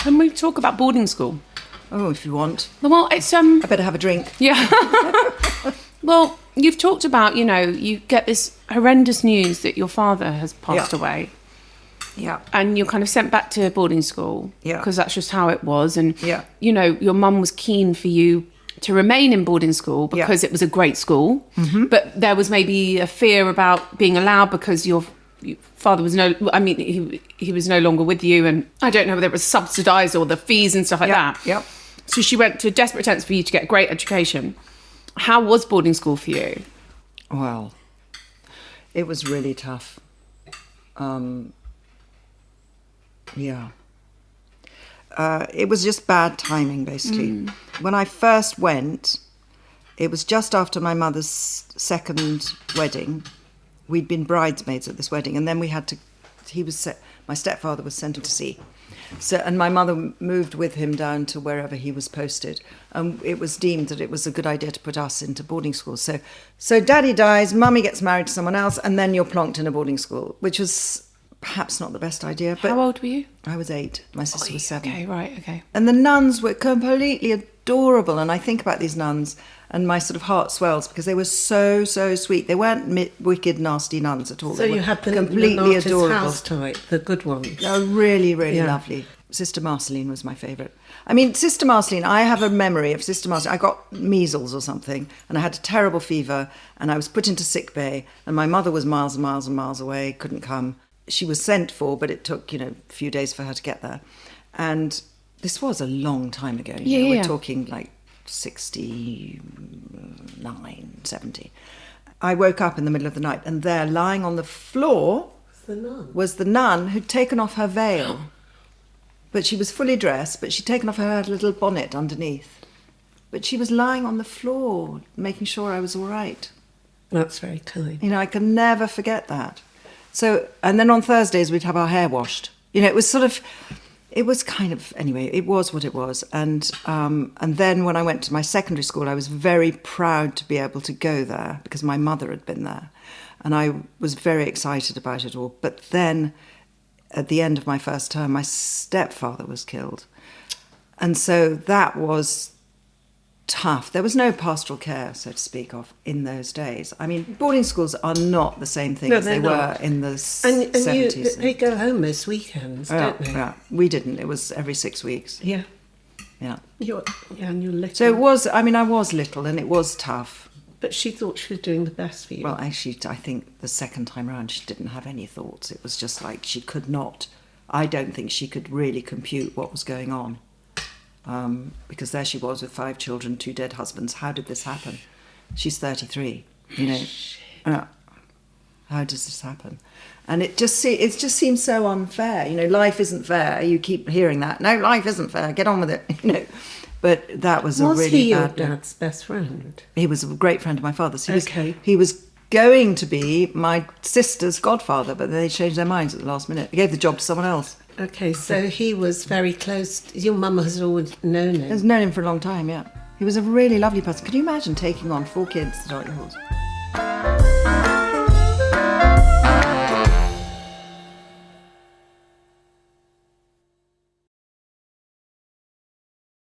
Can we talk about boarding school? Oh, if you want. Well, it's I better have a drink. Yeah. Well, you've talked about, you get this horrendous news that your father has passed away. Yeah. And you're kind of sent back to boarding school. Yeah. Because that's just how it was. And, Yeah. Your mum was keen for you to remain in boarding school because it was a great school. Mm-hmm. But there was maybe a fear about being allowed because your father was he was no longer with you. And I don't know whether it was subsidised or the fees and stuff like that. Yep. So she went to desperate attempts for you to get a great education. How was boarding school for you? Well, it was really tough. It was just bad timing, basically. When I first went, it was just after my mother's second wedding. We'd been bridesmaids at this wedding, and then my stepfather was sent to sea. So, and my mother moved with him down to wherever he was posted. And it was deemed that it was a good idea to put us into boarding school. So daddy dies, mummy gets married to someone else, and then you're plonked in a boarding school, which was perhaps not the best idea. But how old were you? I was 8. My sister was 7. Okay, right, okay. And the nuns were completely adorable. And I think about these nuns and my sort of heart swells because they were so, so sweet. They weren't wicked, nasty nuns at all. So they you were had the completely adorable. House type, the good ones. They were really, really lovely. Sister Marceline was my favourite. I mean, Sister Marceline, I have a memory of Sister Marceline. I got measles or something, and I had a terrible fever, and I was put into sick bay, and my mother was miles and miles and miles away, couldn't come. She was sent for, but it took, a few days for her to get there. And this was a long time ago. We're talking like 69, 70. I woke up in the middle of the night, and there, lying on the floor, was the nun who'd taken off her veil. But she was fully dressed, but she'd taken off her little bonnet underneath. But she was lying on the floor, making sure I was all right. That's very kind. I can never forget that. So, and then on Thursdays, we'd have our hair washed. It was anyway, it was what it was. And then when I went to my secondary school, I was very proud to be able to go there because my mother had been there. And I was very excited about it all. But then at the end of my first term, my stepfather was killed. And so that was tough. There was no pastoral care, so to speak, of in those days. I mean, boarding schools are not the same thing as they were in the 70s. They go home most weekends, don't they? Yeah, we didn't. It was every 6 weeks. Yeah. Yeah. And you're little. So it was, I was little and it was tough. But she thought she was doing the best for you. Well, actually, I think the second time round she didn't have any thoughts. It was just like she could not, I don't think she could really compute what was going on. Because there she was with 5 children, 2 dead husbands. How did this happen? She's 33, how does this happen? And it just seems so unfair. Life isn't fair. You keep hearing that. No, life isn't fair. Get on with it, But that was a really bad... Was he your dad's best friend? He was a great friend of my father's. He was going to be my sister's godfather, but they changed their minds at the last minute. They gave the job to someone else. Okay, so he was very close. Your mum has always known him. Has known him for a long time, yeah. He was a really lovely person. Can you imagine taking on 4 kids that aren't yours?